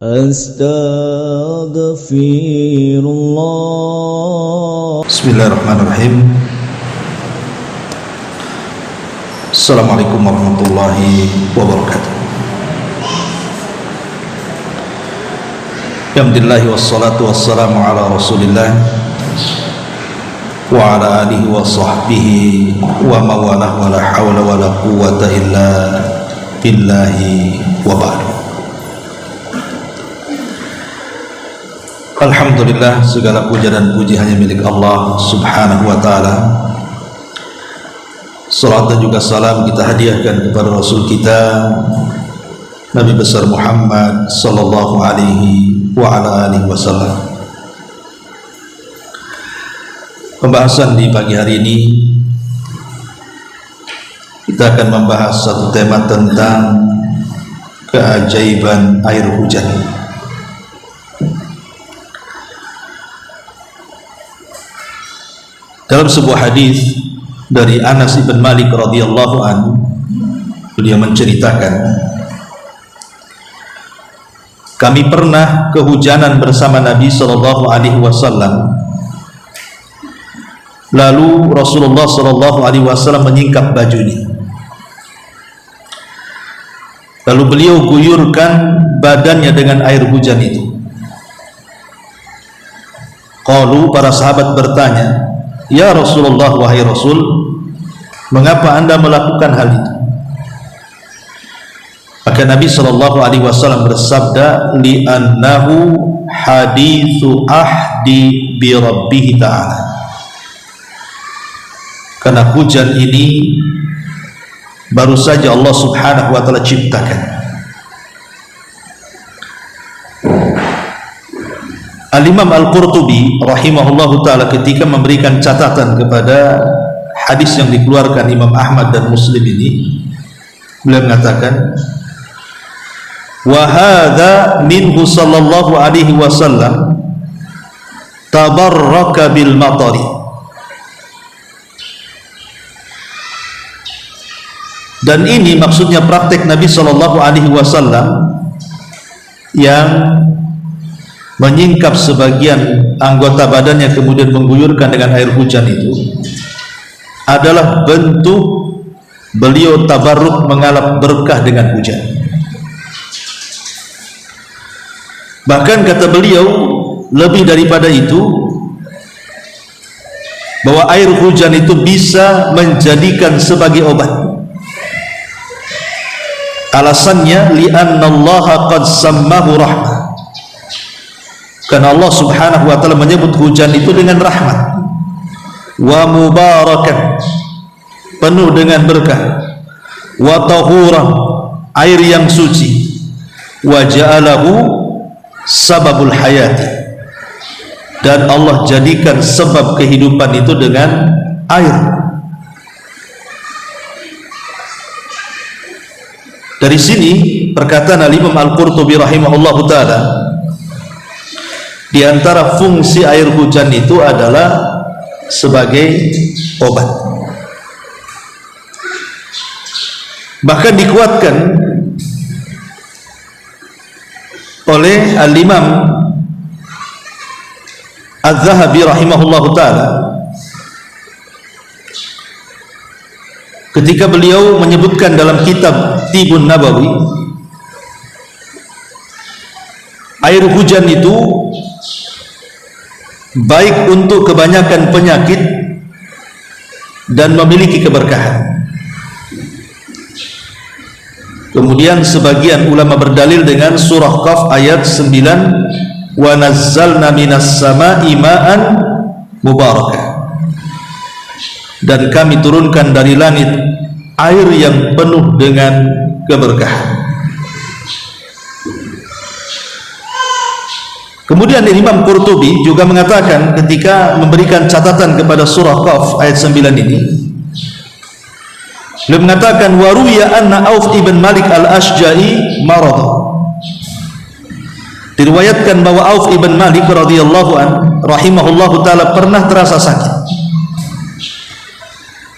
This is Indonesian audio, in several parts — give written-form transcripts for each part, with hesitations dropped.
Astaghfirullah. Bismillahirrahmanirrahim. Assalamualaikum warahmatullahi wabarakatuh. Alhamdulillah wassalatu wassalamu ala rasulillah wa ala alihi wa sahbihi wa mawalah wa la hawla wa la quwwata illa billahi wa ba'du. Alhamdulillah, segala puja dan puji hanya milik Allah subhanahu wa ta'ala. Salat dan juga salam kita hadiahkan kepada Rasul kita Nabi besar Muhammad sallallahu alaihi wa ala alihi wasallam. Pembahasan di pagi hari ini kita akan membahas satu tema tentang keajaiban air hujan. Dalam sebuah hadis dari Anas bin Malik radhiyallahu anhu, beliau menceritakan, kami pernah kehujanan bersama Nabi sallallahu alaihi wasallam. Lalu Rasulullah sallallahu alaihi wasallam menyingkap bajunya. Lalu beliau guyurkan badannya dengan air hujan itu. Qalu, para sahabat bertanya, "Ya Rasulullah, wahai Rasul, mengapa Anda melakukan hal itu?" Maka Nabi sallallahu alaihi wasallam bersabda, "Li'annahu haditsu ahdi bi rabbih ta'ala." Karena hujan ini baru saja Allah subhanahu wa ta'ala ciptakan. Al-Imam Al-Qurtubi rahimahullahu ta'ala ketika memberikan catatan kepada hadis yang dikeluarkan Imam Ahmad dan Muslim ini, beliau mengatakan, wa hadza minhu sallallahu alaihi wasallam tabarraka bil matari. Dan ini maksudnya praktek Nabi sallallahu alaihi wasallam yang menyingkap sebagian anggota badannya kemudian mengguyurkan dengan air hujan itu adalah bentuk beliau tabarruk, mengalap berkah dengan hujan. Bahkan kata beliau, lebih daripada itu, bahwa air hujan itu bisa menjadikan sebagai obat. Alasannya, li'annallaha qad sammahu rahmah. Karena Allah subhanahu wa ta'ala menyebut hujan itu dengan rahmat, wa mubarakan, penuh dengan berkah, wa tahuran, air yang suci, wa ja'alahu sababul hayati, dan Allah jadikan sebab kehidupan itu dengan air. Dari sini perkataan Al-Imam Al-Qurtubi rahimahullahu ta'ala, di antara fungsi air hujan itu adalah sebagai obat. Bahkan dikuatkan oleh Al-Imam Az-Zahabi rahimahullahu ta'ala ketika beliau menyebutkan dalam kitab Tibun Nabawi, air hujan itu baik untuk kebanyakan penyakit dan memiliki keberkahan. Kemudian sebagian ulama berdalil dengan surah Qaf ayat 9, wa nazzalna minas sama'i ma'an mubarakah, dan kami turunkan dari langit air yang penuh dengan keberkahan. Kemudian Imam Qurtubi juga mengatakan ketika memberikan catatan kepada surah Qaf ayat 9 ini, beliau mengatakan, wa ruwiya anna Auf ibn Malik al-Ashja'i marad. Diriwayatkan bahwa Auf ibn Malik radhiyallahu an rahimahullahu taala pernah terasa sakit.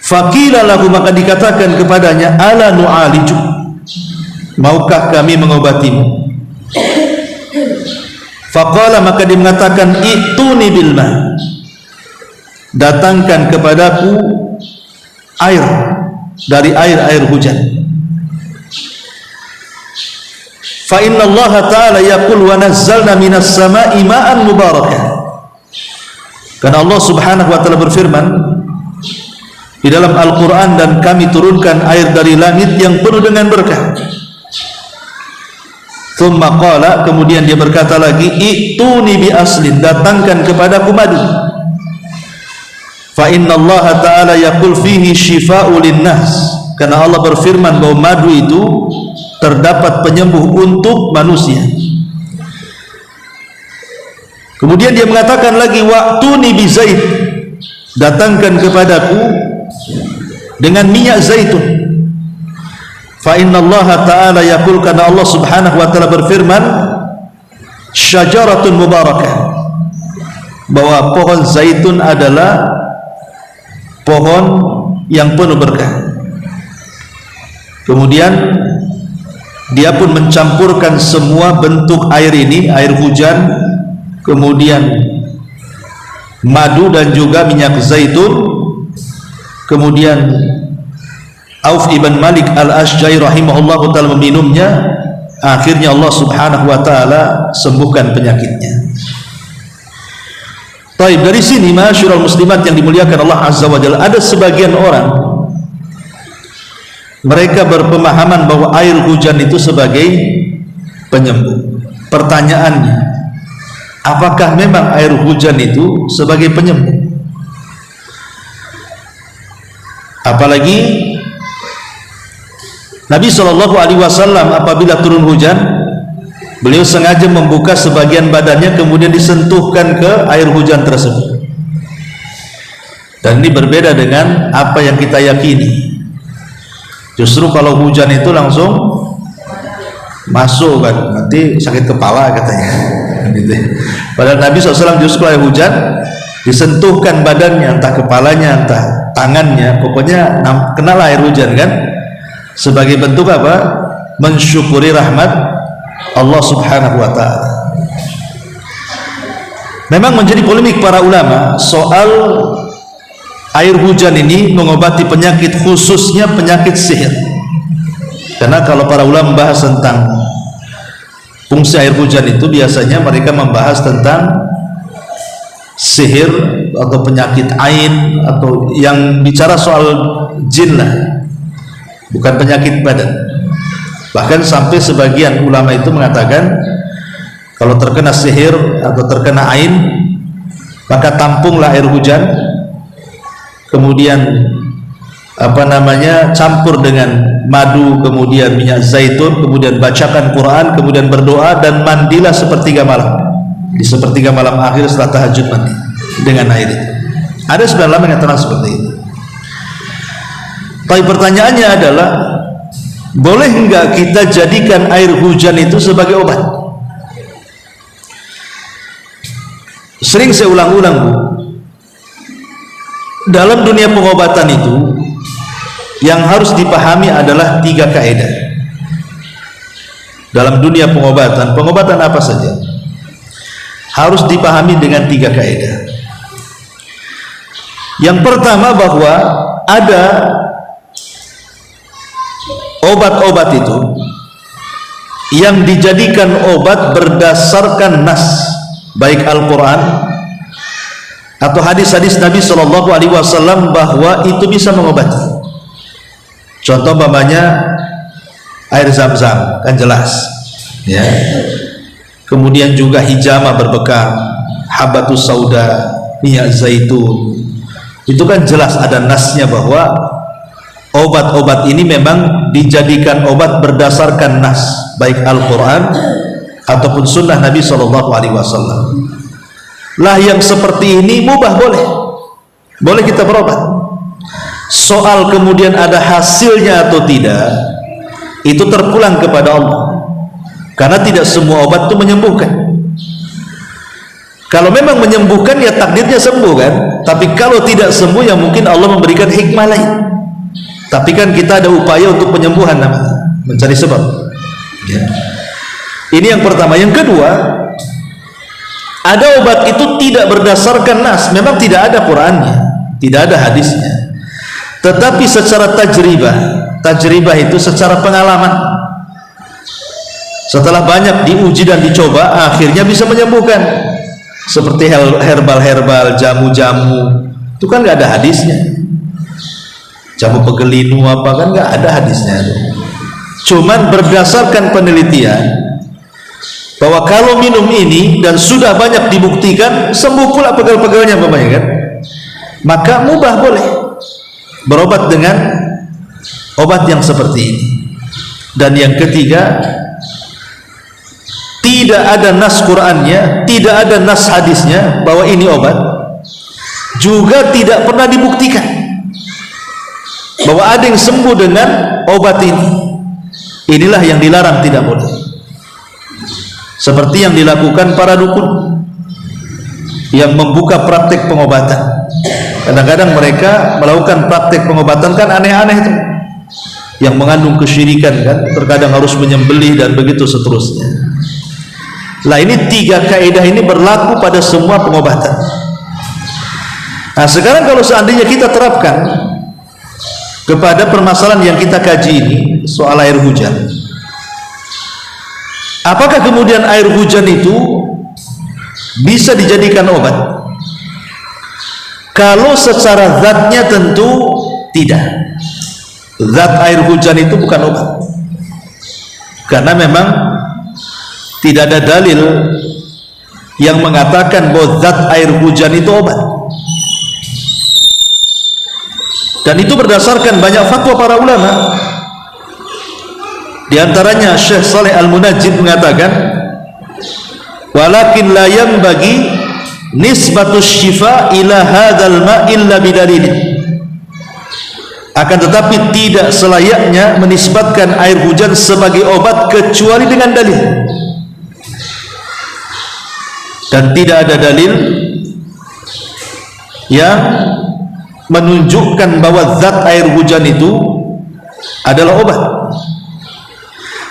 Faqila lahu, maka dikatakan kepadanya, ala nu'aliju, maukah kami mengobatimu? Faqala, maka dia mengatakan, ituni bil ma, datangkan kepadaku air dari air hujan. Fa inna Allah ta'ala yaqul wa nazzalna minas sama'i ma'an mubarakah. Karena Allah subhanahu wa ta'ala berfirman di dalam Al-Quran, dan kami turunkan air dari langit yang penuh dengan berkah. Thumma qala, kemudian dia berkata lagi, ituni bi aslin, datangkan kepadaku madu. Fa inna Allah ta'ala yaqul fihi shifa'u linnas, karena Allah berfirman bahwa madu itu terdapat penyembuh untuk manusia. Kemudian dia mengatakan lagi, wa'tuni bi zait, datangkan kepadaku dengan minyak zaitun. Fa inna Allah ta'ala yaqul, karena Allah subhanahu wa ta'ala berfirman, syajaratun mubarakah, bahwa pohon zaitun adalah pohon yang penuh berkah. Kemudian dia pun mencampurkan semua bentuk air ini, air hujan, kemudian madu dan juga minyak zaitun. Kemudian Auf ibn Malik al-Ashja'i rahimahullah ta'ala meminumnya. Akhirnya Allah subhanahu wa ta'ala sembuhkan penyakitnya. Taib, dari sini ma'asyiral muslimat yang dimuliakan Allah azza wa jalla, ada sebagian orang mereka berpemahaman bahwa air hujan itu sebagai penyembuh. Pertanyaannya, apakah memang air hujan itu sebagai penyembuh? Apalagi Nabi SAW apabila turun hujan, beliau sengaja membuka sebagian badannya, kemudian disentuhkan ke air hujan tersebut. Dan ini berbeda dengan apa yang kita yakini. Justru kalau hujan itu langsung masuk kan, nanti sakit kepala katanya. Padahal Nabi SAW justru air hujan disentuhkan badannya, entah kepalanya, entah tangannya, pokoknya kenal air hujan kan, sebagai bentuk apa? Mensyukuri rahmat Allah subhanahu wa ta'ala. Memang menjadi polemik para ulama soal air hujan ini mengobati penyakit, khususnya penyakit sihir. Karena kalau para ulama membahas tentang fungsi air hujan itu, biasanya mereka membahas tentang sihir atau penyakit ain, atau yang bicara soal jin lah, bukan penyakit badan. Bahkan sampai sebagian ulama itu mengatakan kalau terkena sihir atau terkena ain, maka tampunglah air hujan, kemudian campur dengan madu, kemudian minyak zaitun, kemudian bacakan Quran, kemudian berdoa, dan mandilah sepertiga malam, di sepertiga malam akhir setelah tahajud mandi dengan air itu. Ada sebagian ulama yang mengatakan seperti itu. Tapi pertanyaannya adalah, boleh enggak kita jadikan air hujan itu sebagai obat? Sering saya ulang-ulang, Bu, dalam dunia pengobatan itu yang harus dipahami adalah 3 kaidah. Dalam dunia pengobatan apa saja harus dipahami dengan 3 kaidah. Yang pertama, bahwa ada obat-obat itu yang dijadikan obat berdasarkan nas, baik Al-Quran atau hadis-hadis Nabi SAW, bahwa itu bisa mengobati. Contoh umpamanya air zam-zam, kan jelas ya. Kemudian juga hijamah berbekam, habatus sauda, minyak zaitun, itu kan jelas ada nasnya bahwa obat-obat ini memang dijadikan obat berdasarkan nas, baik Al-Quran ataupun sunnah Nabi SAW. Lah yang seperti ini mubah, boleh kita berobat. Soal kemudian ada hasilnya atau tidak, itu terpulang kepada Allah, karena tidak semua obat itu menyembuhkan. Kalau memang menyembuhkan, ya takdirnya sembuh kan. Tapi kalau tidak sembuh, ya mungkin Allah memberikan hikmah lain. Tapi kan kita ada upaya untuk penyembuhan namanya, mencari sebab ya. Ini yang pertama. Yang kedua, ada obat itu tidak berdasarkan nas, memang tidak ada Qur'annya, tidak ada hadisnya, tetapi secara tajribah itu secara pengalaman, setelah banyak diuji dan dicoba, akhirnya bisa menyembuhkan. Seperti herbal, jamu-jamu, itu kan nggak ada hadisnya. Jamu pegelinu apa kan nggak ada hadisnya. Cuman berdasarkan penelitian bahwa kalau minum ini dan sudah banyak dibuktikan sembuh pula pegel-pegelnya kan, maka mubah boleh berobat dengan obat yang seperti ini. Dan yang ketiga, tidak ada nas Qur'annya, tidak ada nas hadisnya bahwa ini obat, juga tidak pernah dibuktikan bahwa ada yang sembuh dengan obat ini. Inilah yang dilarang, tidak boleh. Seperti yang dilakukan para dukun yang membuka praktek pengobatan. Kadang-kadang mereka melakukan praktek pengobatan kan aneh-aneh itu, yang mengandung kesyirikan kan, terkadang harus menyembelih dan begitu seterusnya. Lah ini tiga kaidah ini berlaku pada semua pengobatan. Nah sekarang kalau seandainya kita terapkan kepada permasalahan yang kita kaji ini, soal air hujan, apakah kemudian air hujan itu bisa dijadikan obat? Kalau secara zatnya tentu tidak. Zat air hujan itu bukan obat, karena memang tidak ada dalil yang mengatakan bahwa zat air hujan itu obat. Dan itu berdasarkan banyak fatwa para ulama. Di antaranya Syekh Saleh Al-Munajjid mengatakan, walakin la yanbaghi nisbatus syifa ila hadzal ma' illa bidalilin. Akan tetapi tidak selayaknya menisbatkan air hujan sebagai obat kecuali dengan dalil. Dan tidak ada dalil yang menunjukkan bahwa zat air hujan itu adalah obat.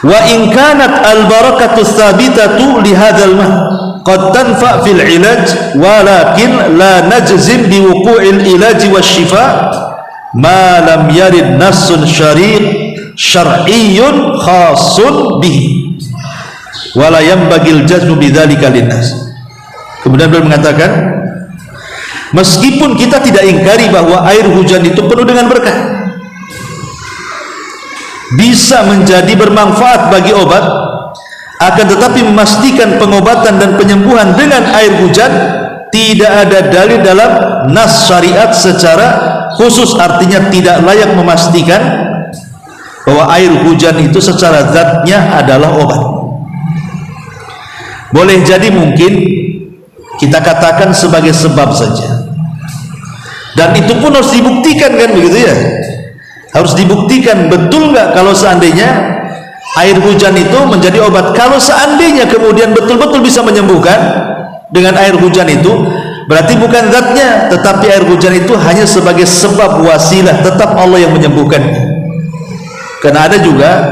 Wa in kanat al barakatu tsabitatu li hadzal ma' qad tanfa fil ilaj walakin la najzim bi wuqu'il ilaj wasyifa ma lam yarid nassun syar'iyyun khasun bihi wa la yanbagil jazmu bidzalika linnas. Kemudian beliau mengatakan, meskipun kita tidak ingkari bahwa air hujan itu penuh dengan berkah, bisa menjadi bermanfaat bagi obat, akan tetapi memastikan pengobatan dan penyembuhan dengan air hujan tidak ada dalil dalam nas syariat secara khusus, artinya tidak layak memastikan bahwa air hujan itu secara zatnya adalah obat. Boleh jadi mungkin kita katakan sebagai sebab saja, dan itu pun harus dibuktikan kan, begitu ya, harus dibuktikan betul nggak kalau seandainya air hujan itu menjadi obat. Kalau seandainya kemudian betul-betul bisa menyembuhkan dengan air hujan itu, berarti bukan zatnya, tetapi air hujan itu hanya sebagai sebab wasilah, tetap Allah yang menyembuhkan. Karena ada juga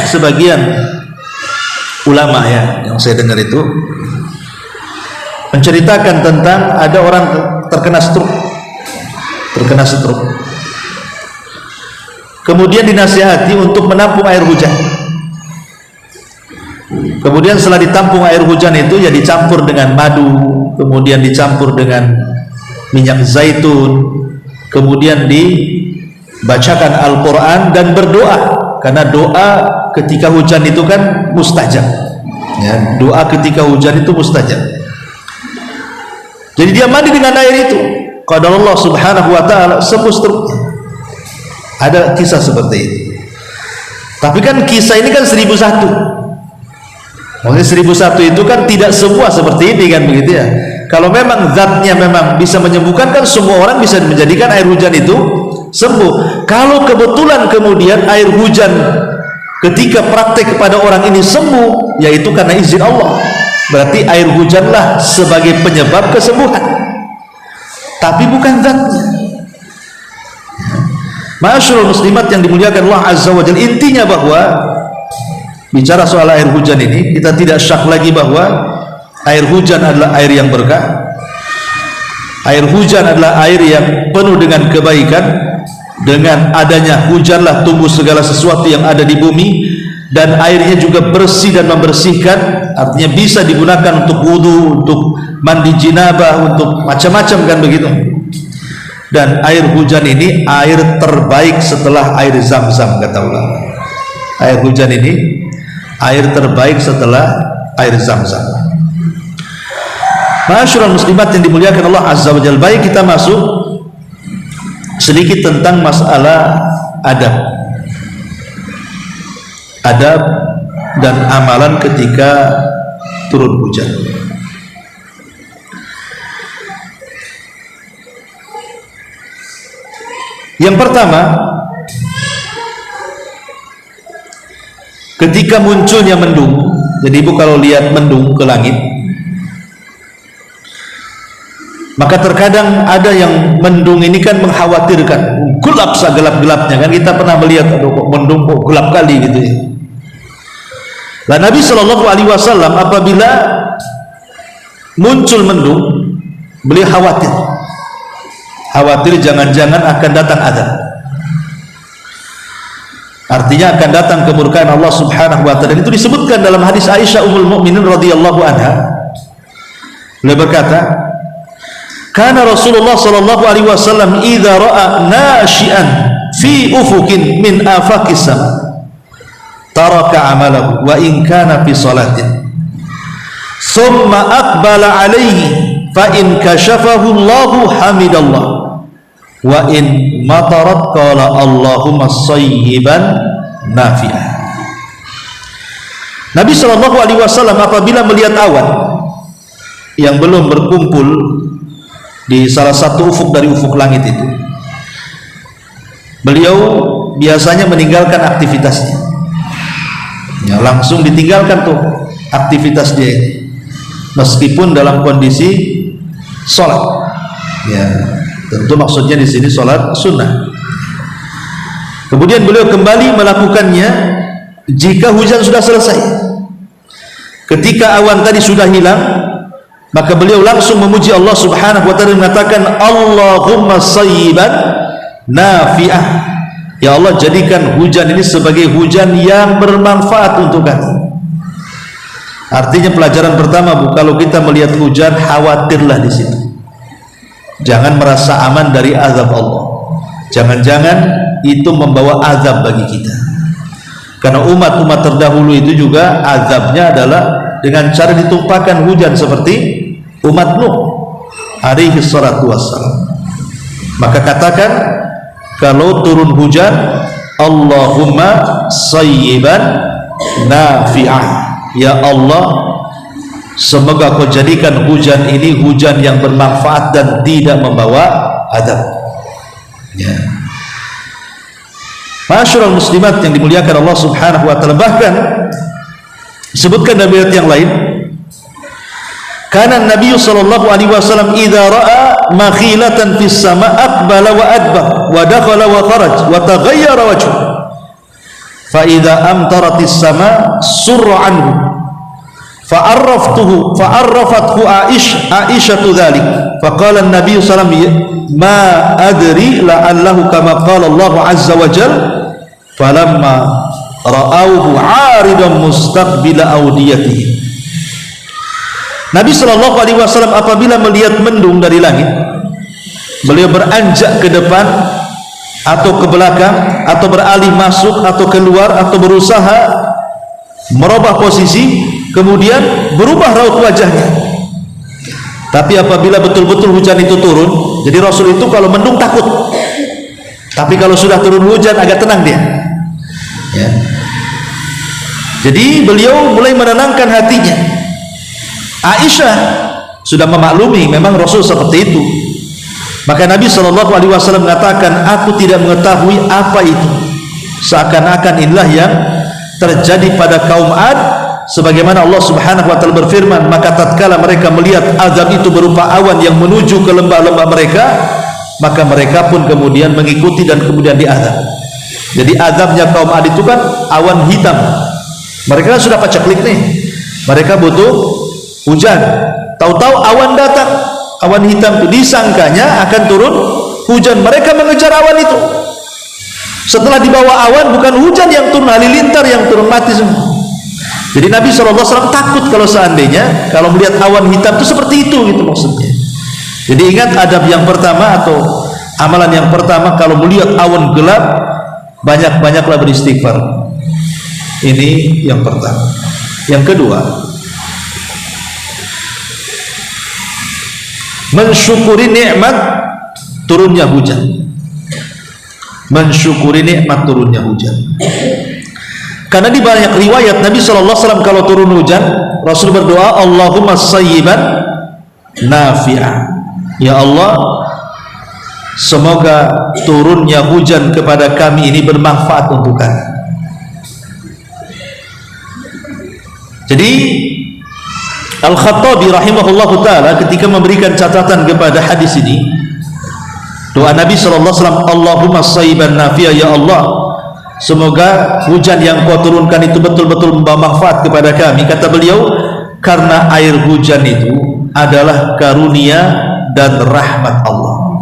sebagian ulama ya yang saya dengar itu menceritakan tentang ada orang terkena stroke, kemudian dinasihati untuk menampung air hujan. Kemudian setelah ditampung air hujan itu ya dicampur dengan madu, kemudian dicampur dengan minyak zaitun, kemudian dibacakan Al-Quran dan berdoa, karena doa ketika hujan itu kan mustajab ya, doa ketika hujan itu mustajab. Jadi dia mandi dengan air itu, qadar Allah subhanahu wa ta'ala sembuh stroke. Ada kisah seperti itu. Tapi kan kisah ini kan 1001. Maksudnya 1001 itu kan tidak semua seperti ini kan, begitu ya. Kalau memang zatnya memang bisa menyembuhkan, kan semua orang bisa menjadikan air hujan itu sembuh. Kalau kebetulan kemudian air hujan ketika praktek kepada orang ini sembuh, yaitu karena izin Allah, berarti air hujanlah sebagai penyebab kesembuhan, tapi bukan zatnya. Ma'asyiral muslimat yang dimuliakan Allah Azza wa Jalla, intinya bahwa bicara soal air hujan ini, kita tidak syak lagi bahwa air hujan adalah air yang berkah. Air hujan adalah air yang penuh dengan kebaikan. Dengan adanya hujanlah tumbuh segala sesuatu yang ada di bumi, dan airnya juga bersih dan membersihkan, artinya bisa digunakan untuk wudu, untuk mandi jinabah, untuk macam-macam, kan begitu. Dan air hujan ini air terbaik setelah air Zam-Zam, kata ulama. Air hujan ini air terbaik setelah air Zam-Zam. Ma'asyiral muslimat yang dimuliakan Allah Azza wa Jalla, baik kita masuk sedikit tentang masalah adab dan amalan ketika turun hujan. Yang pertama, ketika munculnya mendung. Jadi ibu kalau lihat mendung ke langit, maka terkadang ada yang mendung ini kan mengkhawatirkan, gelap segelap-gelapnya, kan kita pernah melihat, aduh kok mendung kok gelap kali gitu ya. Lah Nabi Shallallahu Alaihi Wasallam apabila muncul mendung, beliau khawatir jangan-jangan akan datang azab. Artinya akan datang kemurkaan Allah Subhanahu wa taala. Itu disebutkan dalam hadis Aisyah Ummul Mukminin radhiyallahu anha. Beliau berkata, "Kana Rasulullah sallallahu alaihi wasallam idza ra'a nashi'an fi ufuqin min afaqis sama, taraka 'amalahu wa in kana fi salatin. Thumma aqbala 'alaihi fa in kashafahu Allahu hamidallah. Wa in matarat qala Allahumma sayyiban nafi'ah." Nabi sallallahu alaihi wasallam apabila melihat awan yang belum berkumpul di salah satu ufuk dari ufuk langit itu, beliau biasanya meninggalkan aktivitasnya. Ya, langsung ditinggalkan tuh aktivitas dia, meskipun dalam kondisi sholat. Ya, tentu maksudnya di sini sholat sunnah. Kemudian beliau kembali melakukannya jika hujan sudah selesai. Ketika awan tadi sudah hilang, maka beliau langsung memuji Allah Subhanahu wa taala, mengatakan Allahumma sayyiban nafi'ah. Ya Allah, jadikan hujan ini sebagai hujan yang bermanfaat untuk kami. Artinya pelajaran pertama, Bu, kalau kita melihat hujan, khawatirlah di situ. Jangan merasa aman dari azab Allah. Jangan-jangan itu membawa azab bagi kita. Karena umat-umat terdahulu itu juga azabnya adalah dengan cara ditumpahkan hujan seperti umat Nuh alaihi salatu wassalam. Maka katakan kalau turun hujan, Allahumma sayyiban nafi'ah. Ya Allah, semoga kau jadikan hujan ini hujan yang bermanfaat dan tidak membawa azab. Ya. Masyaallah muslimat yang dimuliakan Allah Subhanahu wa taala, bahkan sebutkan dalam riwayat yang lain, kana Nabi sallallahu alaihi wasallam idza ra'a makhilatan fis sama aqbala wa adbar wa dakhala wa kharaj wa taghayyara wajhu fa idza amtaratis sama surra anhu fa arrafathu Aisyah dhalik fa qala an-nabiy sallallahu alaihi wasallam ma adri la'allahu kama qala Allah azza wa jalla falamma ra'auhu 'aridan mustaqbila awdiyatihi. Nabi sallallahu alaihi wasallam apabila melihat mendung dari langit, beliau beranjak ke depan atau ke belakang atau beralih masuk atau keluar atau berusaha merubah posisi, kemudian berubah raut wajahnya. Tapi apabila betul-betul hujan itu turun, jadi Rasul itu kalau mendung takut, tapi kalau sudah turun hujan agak tenang dia. Ya. Jadi beliau mulai menenangkan hatinya. Aisyah sudah memaklumi memang Rasul seperti itu. Maka Nabi Shallallahu Alaihi Wasallam mengatakan, aku tidak mengetahui apa itu. Seakan-akan inilah yang terjadi pada kaum Ad, sebagaimana Allah Subhanahu Wa Taala berfirman, maka tatkala mereka melihat azab itu berupa awan yang menuju ke lembah-lembah mereka, maka mereka pun kemudian mengikuti dan kemudian diazab. Jadi azabnya kaum Ad itu kan awan hitam Mereka sudah paceklik nih, mereka butuh hujan. Tahu-tahu awan datang, awan hitam itu disangkanya akan turun hujan. Mereka mengejar awan itu. Setelah dibawa awan, bukan hujan yang turun, halilintar yang turun, mati semua. Jadi Nabi SAW takut kalau seandainya kalau melihat awan hitam itu seperti itu, gitu maksudnya. Jadi ingat adab yang pertama atau amalan yang pertama, kalau melihat awan gelap, banyak-banyaklah beristighfar. Ini yang pertama. Yang kedua, mensyukuri nikmat turunnya hujan. Mensyukuri nikmat turunnya hujan. Karena di banyak riwayat Nabi SAW kalau turun hujan, Rasul berdoa, Allahumma sayyiban nafi'ah. Ya Allah, semoga turunnya hujan kepada kami ini bermanfaat untuk kami. Jadi Al-Khattabi rahimahullahu ta'ala ketika memberikan catatan kepada hadis ini, doa Nabi SAW, Allahumma sayyiban nafi'ah, ya Allah, semoga hujan yang kau turunkan itu betul-betul membawa manfaat kepada kami. Kata beliau, karena air hujan itu adalah karunia dan rahmat Allah.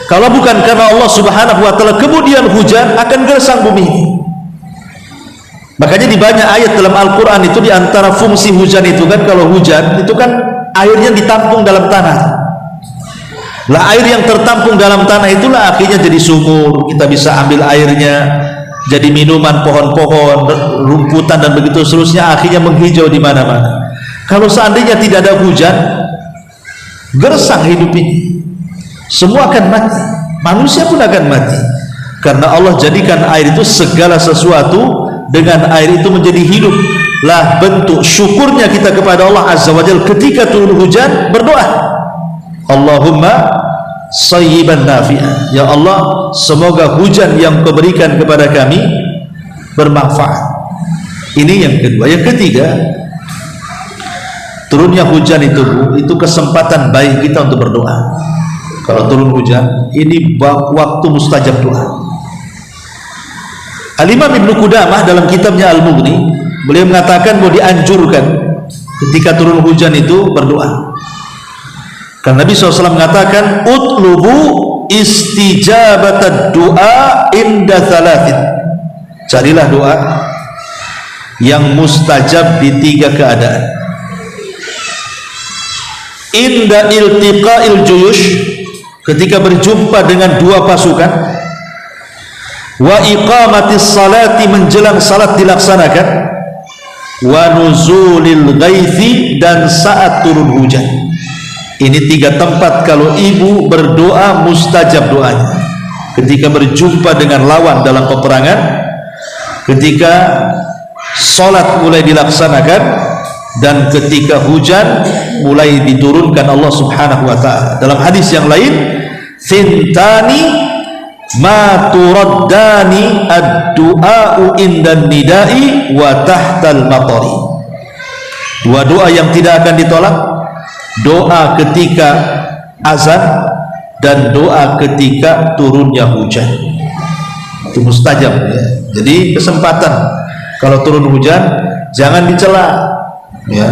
Kalau bukan karena Allah Subhanahu wa ta'ala, kemudian hujan akan gersang bumi ini. Makanya di banyak ayat dalam Al-Quran itu, di antara fungsi hujan itu kan, kalau hujan itu kan airnya ditampung dalam tanah. Lah air yang tertampung dalam tanah itulah akhirnya jadi sumur, kita bisa ambil airnya, jadi minuman pohon-pohon, rumputan dan begitu seterusnya, akhirnya menghijau di mana-mana. Kalau seandainya tidak ada hujan, gersang hidup ini, semua akan mati, manusia pun akan mati. Karena Allah jadikan air itu segala sesuatu, dengan air itu menjadi hidup. Lah bentuk syukurnya kita kepada Allah Azza wa Jalla ketika turun hujan, berdoa, Allahumma sayyiban nafi'ah, ya Allah, semoga hujan yang kau berikan kepada kami bermanfaat. Ini yang kedua. Yang ketiga, turunnya hujan itu kesempatan baik kita untuk berdoa. Kalau turun hujan, ini waktu mustajab doa. Al-Imam Ibnu Qudamah dalam kitabnya Al-Mughni, beliau mengatakan bahwa dianjurkan ketika turun hujan itu berdoa. Karena Nabi SAW mengatakan, utlubu istijabatad du'a inda thalathin. Carilah doa yang mustajab di 3 keadaan. Inda iltiqa'il juyush, ketika berjumpa dengan 2 pasukan. Wa iqamatis salati, menjelang salat dilaksanakan. Wa nuzulil ghaithi, dan saat turun hujan. Ini 3 tempat kalau ibu berdoa mustajab doanya. Ketika berjumpa dengan lawan dalam peperangan, ketika salat mulai dilaksanakan, dan ketika hujan mulai diturunkan Allah Subhanahu wa ta'ala. Dalam hadis yang lain, fintani ma turaddani ad-du'a'u indan nida'i wa tahtal matari. 2 doa yang tidak akan ditolak, doa ketika azan dan doa ketika turunnya hujan. Itu mustajab ya. Jadi kesempatan kalau turun hujan jangan dicela ya.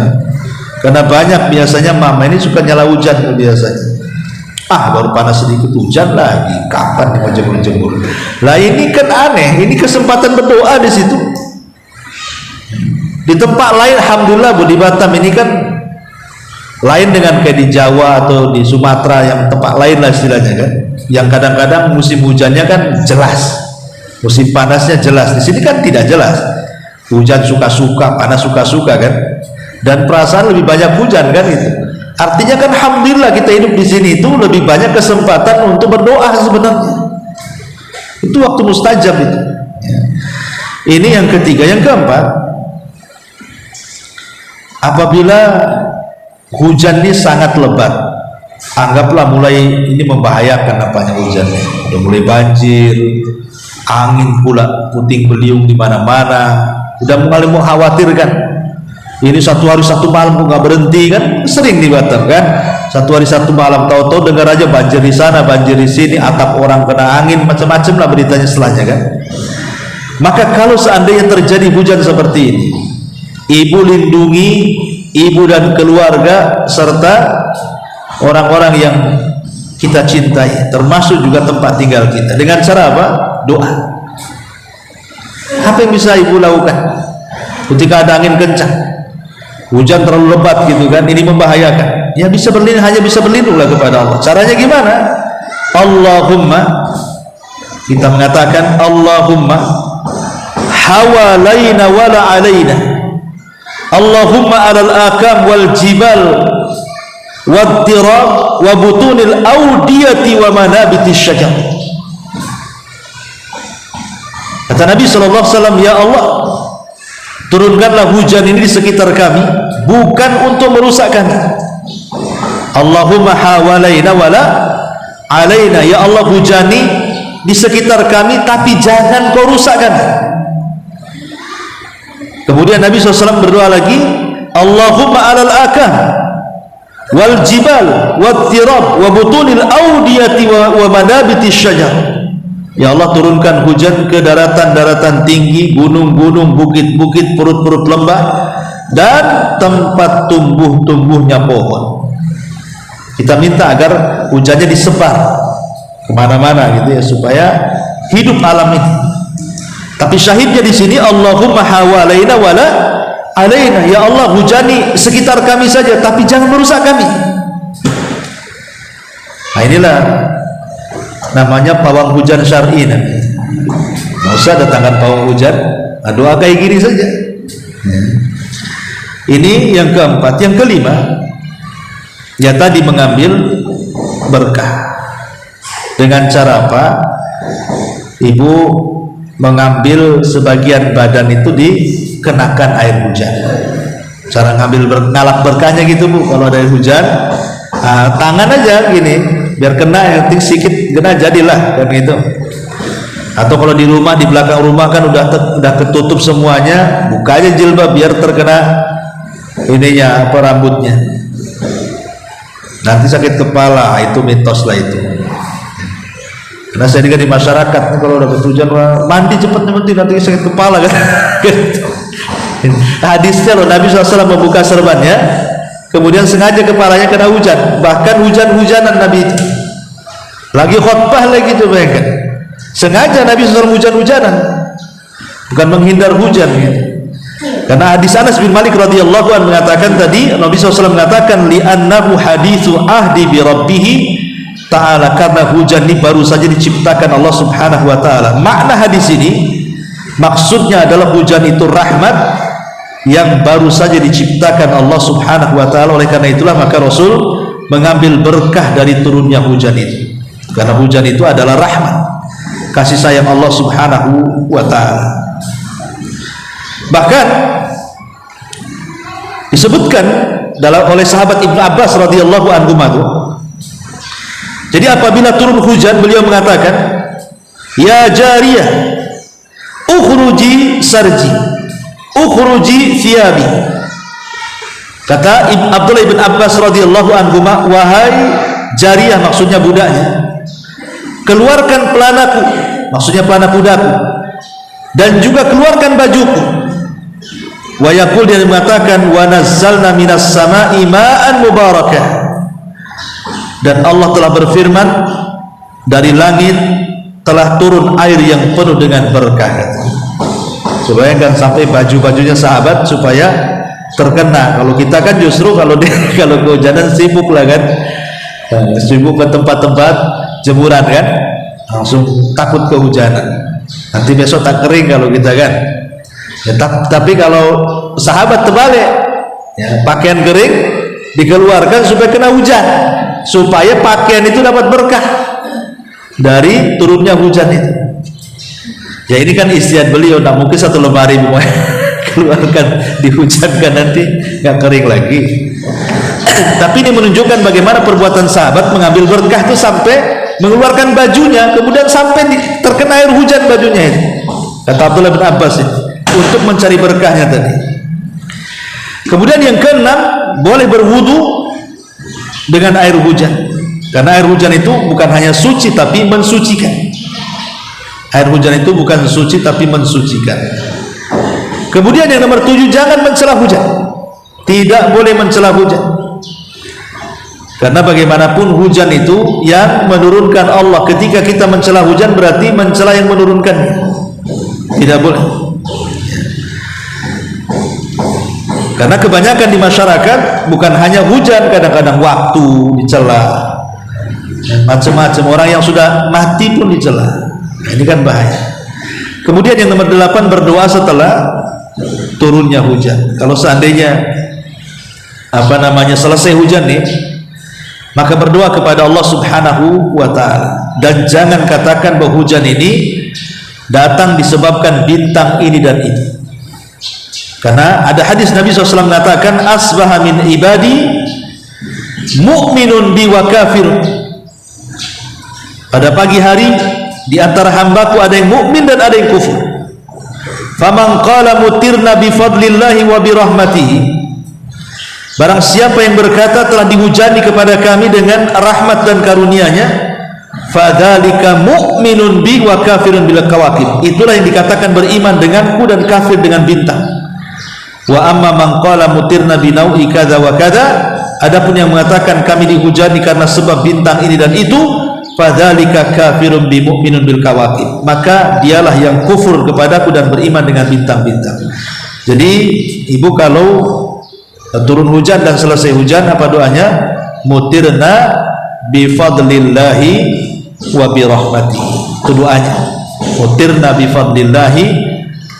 Karena banyak biasanya mama ini suka nyala hujan biasanya. Baru panas sedikit hujan lagi, kapan mau jemur-jemur. Lah ini kan aneh, ini kesempatan berdoa di situ. Di tempat lain alhamdulillah, Bu, di Batam ini kan lain dengan kayak di Jawa atau di Sumatera yang tempat lain lah istilahnya kan. Yang kadang-kadang musim hujannya kan jelas, musim panasnya jelas. Di sini kan tidak jelas. Hujan suka-suka, panas suka-suka kan. Dan perasaan lebih banyak hujan kan itu. Artinya kan alhamdulillah kita hidup di sini itu lebih banyak kesempatan untuk berdoa sebenarnya. Itu waktu mustajab itu. Ya. Ini yang ketiga. Yang keempat, apabila hujan ini sangat lebat, anggaplah mulai ini membahayakan apanya hujannya. Udah mulai banjir, angin pula puting beliung di mana-mana. Udah mulai mengkhawatirkan. Ini 1 hari 1 malam nggak berhenti kan, sering di Batam kan, 1 hari 1 malam, tahu-tahu dengar aja banjir di sana, banjir di sini, atap orang kena angin, macam-macam lah beritanya setelahnya kan. Maka kalau seandainya terjadi hujan seperti ini, ibu lindungi ibu dan keluarga serta orang-orang yang kita cintai, termasuk juga tempat tinggal kita, dengan cara apa? Doa. Apa yang bisa ibu lakukan ketika ada angin kencang, hujan terlalu lebat gitu kan, ini membahayakan, ya bisa berlindung, hanya bisa berlindunglah kepada Allah. Caranya gimana? Allahumma, kita mengatakan Allahumma hawalaina wala alaina, Allahumma alal akam wal jibal waddirab wa butunil audiyati wa manabitis syajar. Kata Nabi SAW, ya Allah, turunkanlah hujan ini di sekitar kami, bukan untuk merusak kami. Allahumma hawalaina wala alaina, ya Allah, hujani di sekitar kami, tapi jangan kau rusak kami. Kemudian Nabi SAW berdoa lagi, Allahumma alal akam wal jibal wat tirab wa butunil audiyati wa manabitis syajar. Ya Allah, turunkan hujan ke daratan-daratan tinggi, gunung-gunung, bukit-bukit, perut-perut lembah, dan tempat tumbuh-tumbuhnya pohon. Kita minta agar hujannya disebar kemana-mana gitu ya, supaya hidup alam ini. Tapi syahidnya di sini Allahumma hawalaina wala alaina, ya Allah, hujani sekitar kami saja, tapi jangan merusak kami. Nah, inilah namanya pawang hujan syar'i. Nggak usah datangkan pawang hujan, doa kayak gini saja. Ini yang keempat. Yang kelima, ya tadi mengambil berkah. Dengan cara apa? Ibu mengambil sebagian badan itu dikenakan air hujan. Cara ngambil ngalap berkahnya gitu Bu, kalau ada air hujan, tangan aja gini, biar kena, yang penting sedikit kena jadilah kan gitu. Atau kalau di rumah, di belakang rumah kan udah ketutup semuanya, buka aja jilbab biar terkena ininya, apa, rambutnya. Nanti sakit kepala, itu mitos lah itu. Karena saya dengar di masyarakat, kalau udah hujan mandi cepet nanti sakit kepala kan. Hadisnya loh, Nabi SAW membuka serbannya, kemudian sengaja kepalanya kena hujan, bahkan hujan-hujanan Nabi itu lagi khutbah lagi, itu bayangkan, sengaja Nabi SAW hujan-hujanan, bukan menghindar hujan gitu. Karena hadis Anas bin Malik radhiyallahu anhu mengatakan tadi, Nabi SAW mengatakan li'annahu hadithu ahdi bi rabbih ta'ala, karena hujan ini baru saja diciptakan Allah Subhanahu wa ta'ala. Makna hadis ini maksudnya adalah hujan itu rahmat yang baru saja diciptakan Allah Subhanahu wa ta'ala. Oleh karena itulah maka Rasul mengambil berkah dari turunnya hujan itu, karena hujan itu adalah rahmat, kasih sayang Allah Subhanahu wa ta'ala. Bahkan disebutkan oleh sahabat Ibnu Abbas radhiyallahu anhu, jadi apabila turun hujan beliau mengatakan, ya jariyah ukhruji sarji ukhruji thiyabi. Kata Abdullah ibn Abbas radhiyallahu anhu, wahai jariyah, maksudnya budaknya, keluarkan pelanaku, maksudnya pelana budaku, dan juga keluarkan bajuku. Wa yaqul, dia mengatakan, wa nazzalna minas sama'i ma'an mubarakah, dan Allah telah berfirman, dari langit telah turun air yang penuh dengan berkah. Bayangkan sampai baju-bajunya sahabat supaya terkena. Kalau kita kan justru kalau kehujanan sibuk lah kan, sibuk ke tempat-tempat jemuran kan, langsung takut kehujanan, nanti besok tak kering kalau kita kan ya. Tapi kalau sahabat terbalik ya, pakaian kering dikeluarkan supaya kena hujan, supaya pakaian itu dapat berkah dari turunnya hujan itu. Ya ini kan istiadat beliau, tak mungkin satu lemari keluarkan dihujankan nanti nggak kering lagi. Tapi ini menunjukkan bagaimana perbuatan sahabat mengambil berkah itu sampai mengeluarkan bajunya, kemudian sampai terkena air hujan bajunya itu. Kata Abdullah bin Abbas itu, untuk mencari berkahnya tadi. Kemudian yang keenam, boleh berwudu dengan air hujan, karena air hujan itu bukan hanya suci tapi mensucikan. Air hujan itu bukan suci tapi mensucikan. Kemudian yang nomor 7, jangan mencela hujan. Tidak boleh mencela hujan. Karena bagaimanapun hujan itu yang menurunkan Allah. Ketika kita mencela hujan berarti mencela yang menurunkannya. Tidak boleh. Karena kebanyakan di masyarakat bukan hanya hujan, kadang-kadang waktu dicela, macam-macam. Orang yang sudah mati pun dicela. Nah, ini kan bahaya. Kemudian yang nomor 8, berdoa setelah turunnya hujan. Kalau seandainya selesai hujan nih, maka berdoa kepada Allah Subhanahu wa ta'ala. Dan jangan katakan bahwa hujan ini datang disebabkan bintang ini dan itu. Karena ada hadis Nabi SAW mengatakan, asbaha min ibadi mu'minun bi wa kafir. Pada pagi hari di antara hambaku ada yang mukmin dan ada yang kufur. Faman qala mutirna bi fadlillahi wa bi rahmatihi. Barang siapa yang berkata telah dihujani kepada kami dengan rahmat dan karunia-Nya, fadzalika mu'minun bi wa kafirun bil kawakib. Itulah yang dikatakan beriman denganku dan kafir dengan bintang. Wa amma man qala mutirna bi nau'i kadza wa kadza. Adapun yang mengatakan kami dihujani karena sebab bintang ini dan itu, fadzalika kafirun bi mu'minun bil kawakib. Maka dialah yang kufur kepadaku dan beriman dengan bintang-bintang. Jadi ibu kalau turun hujan dan selesai hujan, apa doanya? Mutirna bi fadlillahi wa bi rahmatihi. Itu doanya. Mutirna bi fadlillahi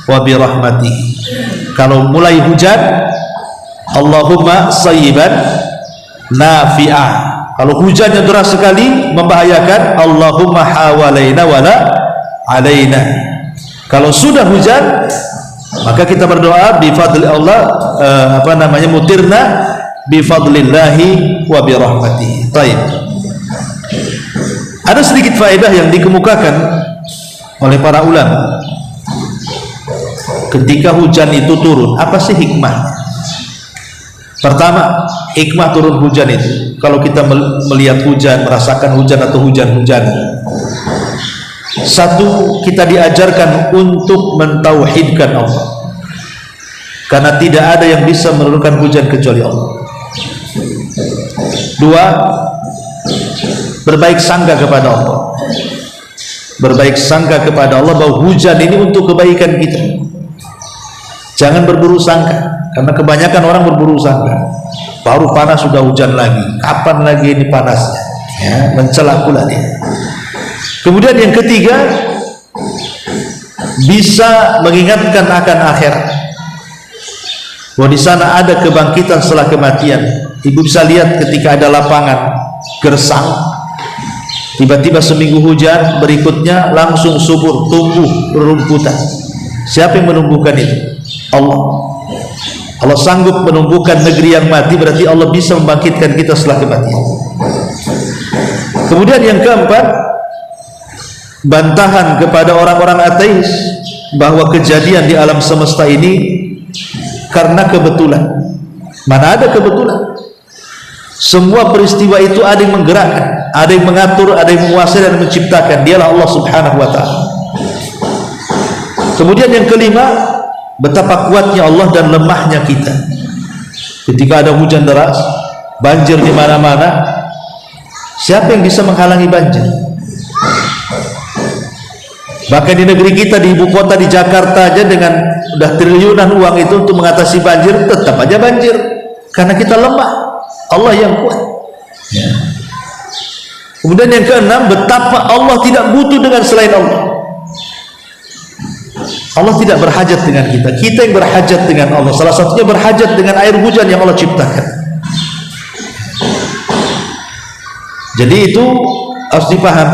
wa bi rahmatihi. Kalau mulai hujan, Allahumma sayyiban nafi'ah. Kalau hujannya deras sekali membahayakan, Allahumma hawalaina wala alaina. Kalau sudah hujan, maka kita berdoa bi fadli Allah, mutirna bi fadlillahi wa bi rahmatihi. Baik. Ada sedikit faedah yang dikemukakan oleh para ulama. Ketika hujan itu turun, apa sih hikmah? Pertama, hikmah turun hujan itu, kalau kita melihat hujan, merasakan hujan atau hujan-hujan, satu, kita diajarkan untuk mentauhidkan Allah, karena tidak ada yang bisa menurunkan hujan kecuali Allah. Dua, berbaik sangka kepada Allah. Berbaik sangka kepada Allah bahwa hujan ini untuk kebaikan kita. Jangan berburu sangka, karena kebanyakan orang berburu sangka. Baru panas sudah hujan lagi. Kapan lagi ini panasnya? Ya, mencela pula dia. Kemudian yang ketiga, bisa mengingatkan akan akhirat. Bahwa di sana ada kebangkitan setelah kematian. Ibu bisa lihat ketika ada lapangan gersang, tiba-tiba seminggu hujan, berikutnya langsung subur, tumbuh rerumputan. Siapa yang menumbuhkan itu? Allah. Allah sanggup menumbuhkan negeri yang mati, berarti Allah bisa membangkitkan kita setelah kematian. Kemudian yang keempat, bantahan kepada orang-orang ateis bahwa kejadian di alam semesta ini karena kebetulan. Mana ada kebetulan? Semua peristiwa itu ada yang menggerakkan, ada yang mengatur, ada yang menguasai dan menciptakan. Dialah Allah Subhanahu wa ta'ala. Kemudian yang kelima, betapa kuatnya Allah dan lemahnya kita. Ketika ada hujan deras, banjir di mana-mana, siapa yang bisa menghalangi banjir? Bahkan di negeri kita, di ibu kota, di Jakarta aja, dengan udah triliunan uang itu untuk mengatasi banjir, tetap aja banjir, karena kita lemah. Allah yang kuat. Ya. Kemudian yang keenam, betapa Allah tidak butuh dengan selain Allah. Allah tidak berhajat dengan kita, kita yang berhajat dengan Allah. Salah satunya berhajat dengan air hujan yang Allah ciptakan. Jadi itu harus dipaham.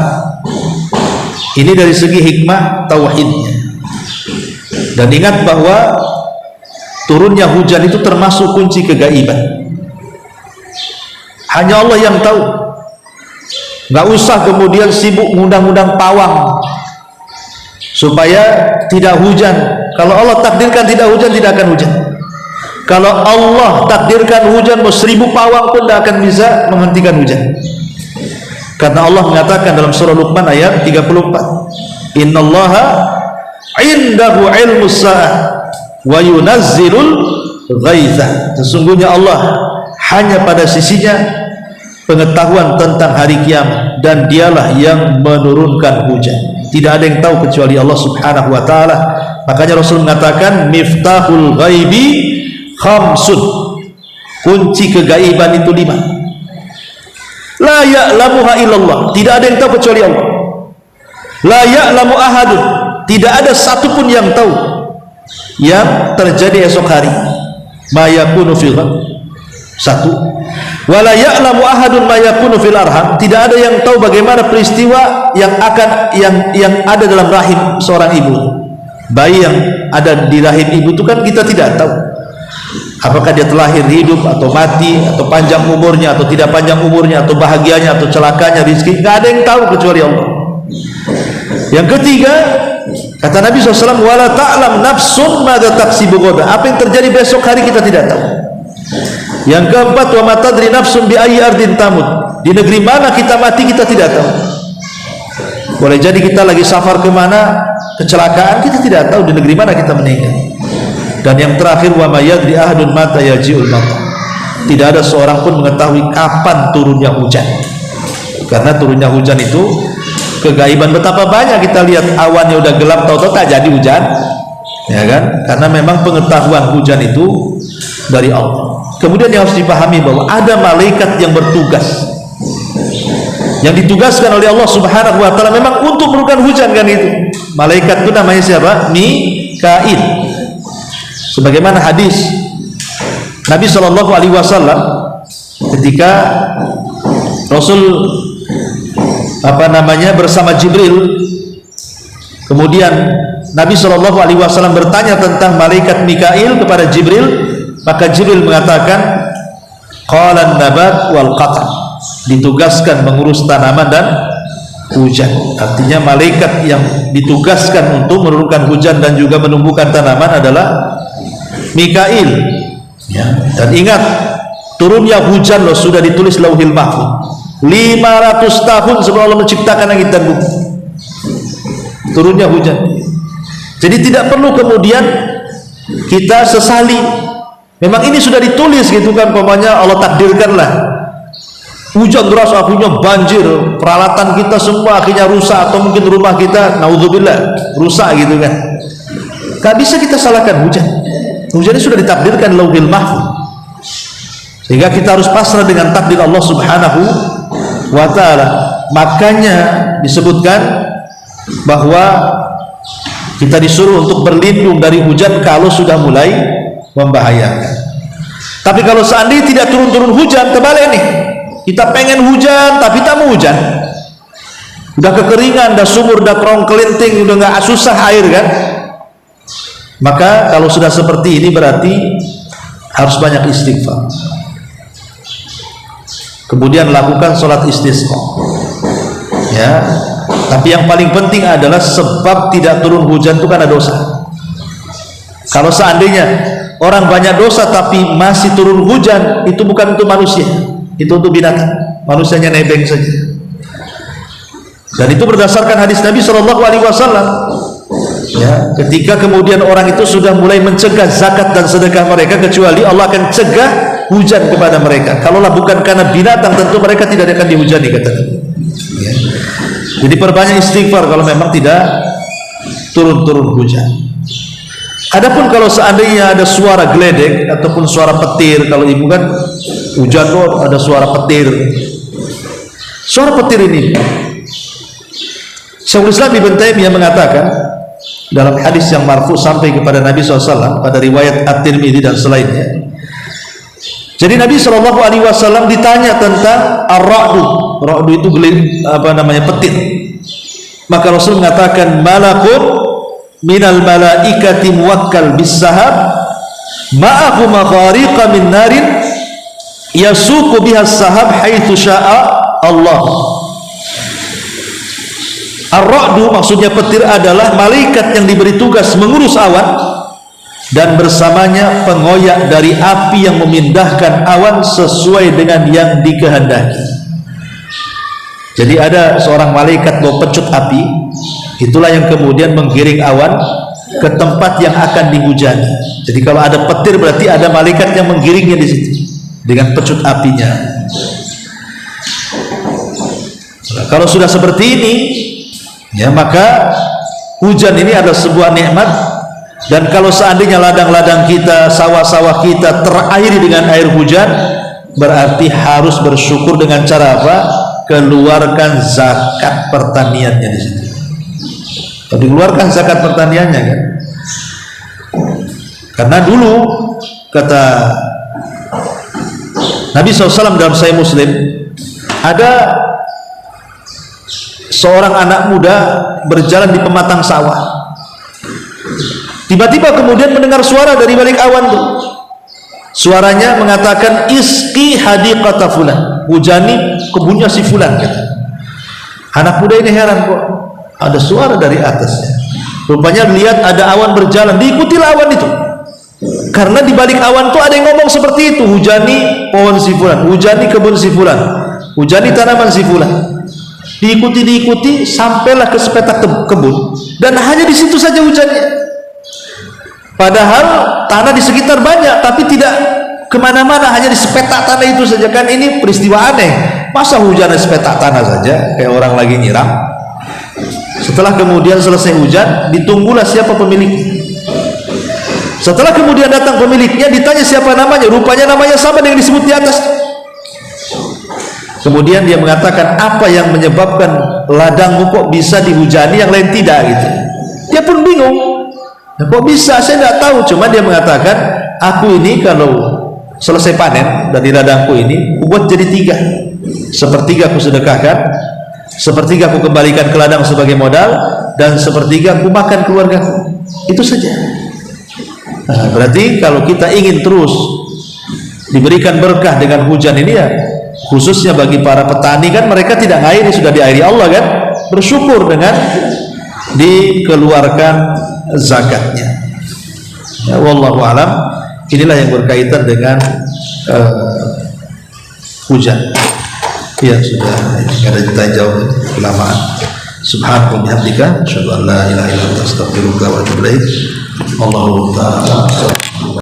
Ini dari segi hikmah tauhidnya. Dan ingat bahwa turunnya hujan itu termasuk kunci kegaiban. Hanya Allah yang tahu. Nggak usah kemudian sibuk ngundang-undang pawang supaya tidak hujan. Kalau Allah takdirkan tidak hujan, tidak akan hujan. Kalau Allah takdirkan hujan, mau 1000 pawang pun tidak akan bisa menghentikan hujan. Karena Allah mengatakan dalam surah Luqman ayat 34, Innallaha indahu ilmus sa'ah wa yunazzilul ghaitha. Sesungguhnya Allah hanya pada sisinya pengetahuan tentang hari kiamat, dan dialah yang menurunkan hujan. Tidak ada yang tahu kecuali Allah Subhanahu wa taala. Makanya Rasul mengatakan miftahul ghaibi khamsun, kunci kegaiban itu 5. La ya'lamuha illallah, tidak ada yang tahu kecuali Allah. La ya'lamu ahadun, tidak ada satupun yang tahu yang terjadi esok hari. Ma yakunu fil satu. Wala ya'lamu ahadun ma yakunu fil arham, tidak ada yang tahu bagaimana peristiwa yang akan yang ada dalam rahim seorang ibu. Bayi yang ada di rahim ibu itu kan kita tidak tahu apakah dia terlahir hidup atau mati, atau panjang umurnya atau tidak panjang umurnya, atau bahagianya atau celakanya, rezeki, tidak ada yang tahu kecuali Allah. Yang ketiga, kata Nabi SAW, wala ta'lam nafsun madza taksibu ghadan, apa yang terjadi besok hari kita tidak tahu. Yang keempat, wa ma tadri nafsun bi ayyi ardin tamut, di negeri mana kita mati kita tidak tahu. Boleh jadi kita lagi safar kemana, kecelakaan, kita tidak tahu di negeri mana kita meninggal. Dan yang terakhir, wa ma yadri ahadun mata yaji'ul matar, tidak ada seorang pun mengetahui kapan turunnya hujan. Karena turunnya hujan itu kegaiban. Betapa banyak kita lihat awannya udah gelap, tahu-tahu tak jadi hujan, ya kan? Karena memang pengetahuan hujan itu dari Allah. Kemudian yang harus dipahami bahwa ada malaikat yang bertugas, yang ditugaskan oleh Allah Subhanahu wa taala memang untuk menurunkan hujan, kan itu. Malaikat itu namanya siapa? Mikail. Sebagaimana hadis Nabi sallallahu alaihi wasallam ketika Rasul bersama Jibril, kemudian Nabi sallallahu alaihi wasallam bertanya tentang malaikat Mikail kepada Jibril, maka Jibril mengatakan qalan nabat wal qatar, ditugaskan mengurus tanaman dan hujan. Artinya malaikat yang ditugaskan untuk menurunkan hujan dan juga menumbuhkan tanaman adalah Mikail, ya. Dan ingat, turunnya hujan loh sudah ditulis Lauhil Mahfuz 500 tahun sebelum Allah menciptakan langit dan bumi. Turunnya hujan. Jadi tidak perlu kemudian kita sesali. Memang ini sudah ditulis gitu kan, pokoknya Allah takdirkanlah hujan deras, akhirnya banjir, peralatan kita semua akhirnya rusak, atau mungkin rumah kita naudzubillah rusak gitu kan. Gak bisa kita salahkan hujan. Hujannya sudah ditakdirkan Lauhil Mahfuz, sehingga kita harus pasrah dengan takdir Allah Subhanahu wa ta'ala. Makanya disebutkan bahwa kita disuruh untuk berlindung dari hujan kalau sudah mulai membahayakan. Tapi kalau seandainya tidak turun-turun hujan, terbalik nih, kita pengen hujan tapi tak mau hujan, udah kekeringan, udah sumur, udah kerong kelinting, udah nggak susah air kan. Maka kalau sudah seperti ini berarti harus banyak istighfar. Kemudian lakukan sholat istisqa, ya. Tapi yang paling penting adalah sebab tidak turun hujan itu karena dosa. Kalau seandainya orang banyak dosa tapi masih turun hujan, itu bukan untuk manusia, itu untuk binatang. Manusianya nebeng saja. Dan itu berdasarkan hadis Nabi SAW, ya, ketika kemudian orang itu sudah mulai mencegah zakat dan sedekah mereka, kecuali Allah akan cegah hujan kepada mereka. Kalaulah bukan karena binatang, tentu mereka tidak akan dihujani, kata Nabi, ya. Jadi perbanyak istighfar kalau memang tidak turun-turun hujan. Adapun kalau seandainya ada suara geledek ataupun suara petir, kalau ibu kan hujan kok ada suara petir, suara petir ini Syekhul Islam Ibnu Taimiyah mengatakan dalam hadis yang marfu sampai kepada Nabi SAW pada riwayat At-Tirmidzi dan selainnya. Jadi Nabi SAW ditanya tentang ar-ra'du. Ra'du itu petir. Maka Rasul mengatakan malakun minal malaikati muwakkal bis-sahab ma'ahu maghariqa min narin yasuqu biha as-sahab haitsu syaa Allah. Ar-ra'du maksudnya petir adalah malaikat yang diberi tugas mengurus awan, dan bersamanya pengoyak dari api yang memindahkan awan sesuai dengan yang dikehendaki. Jadi ada seorang malaikat bawa pecut api, Itulah yang kemudian menggiring awan ke tempat yang akan dihujani. Jadi kalau ada petir berarti ada malaikat yang menggiringnya di situ dengan pecut apinya. Nah, kalau sudah seperti ini, ya maka hujan ini adalah sebuah nikmat. Dan kalau seandainya ladang-ladang kita, sawah-sawah kita terairi dengan air hujan, berarti harus bersyukur dengan cara apa? Keluarkan zakat pertaniannya di situ. Dikeluarkan zakat pertaniannya kan? Karena dulu kata Nabi SAW dalam Sahih Muslim, ada seorang anak muda berjalan di pematang sawah. Tiba-tiba kemudian mendengar suara dari balik awan tuh. Suaranya mengatakan, "Isqi hadiqata fulan." Hujani kebunnya si fulan gitu. Anak muda ini heran, kok ada suara dari atasnya. Rupanya lihat ada awan berjalan, diikutilah awan itu. Karena di balik awan itu ada yang ngomong seperti itu, hujani pohon si fulan, hujani kebun si fulan, hujani tanaman si fulan. Diikuti sampailah ke sepetak kebun, dan hanya di situ saja hujannya. Padahal tanah di sekitar banyak, tapi tidak kemana-mana, hanya di sepetak tanah itu saja. Kan ini peristiwa aneh. Masa hujan di sepetak tanah saja, kayak orang lagi nyiram. Setelah kemudian selesai hujan, ditunggulah siapa pemilik. Setelah kemudian datang pemiliknya, ditanya siapa namanya. Rupanya namanya sama dengan disebut di atas. Kemudian dia mengatakan, apa yang menyebabkan ladangmu kok bisa dihujani, yang lain tidak gitu. Dia pun bingung. Nah, kok bisa? Saya tidak tahu. Cuma dia mengatakan, aku ini kalau selesai panen dari ladangku ini, buat jadi 3. Sepertiga aku sedekahkan, sepertiga aku kembalikan ke ladang sebagai modal, dan sepertiga aku makan keluargaku. Itu saja. Nah, berarti kalau kita ingin terus diberikan berkah dengan hujan ini, ya khususnya bagi para petani, kan mereka tidak ngairi, sudah diairi Allah kan, bersyukur dengan dikeluarkan zakatnya. Ya, wallahu alam. Inilah yang berkaitan dengan hujan. Ya sudah, nggak ada ditanya jawab, kelamaan. Subhanallah bihamdika, asyhadu an la ilaha illa anta, astaghfiruka wa atubu ilaik. Allahu ta'ala.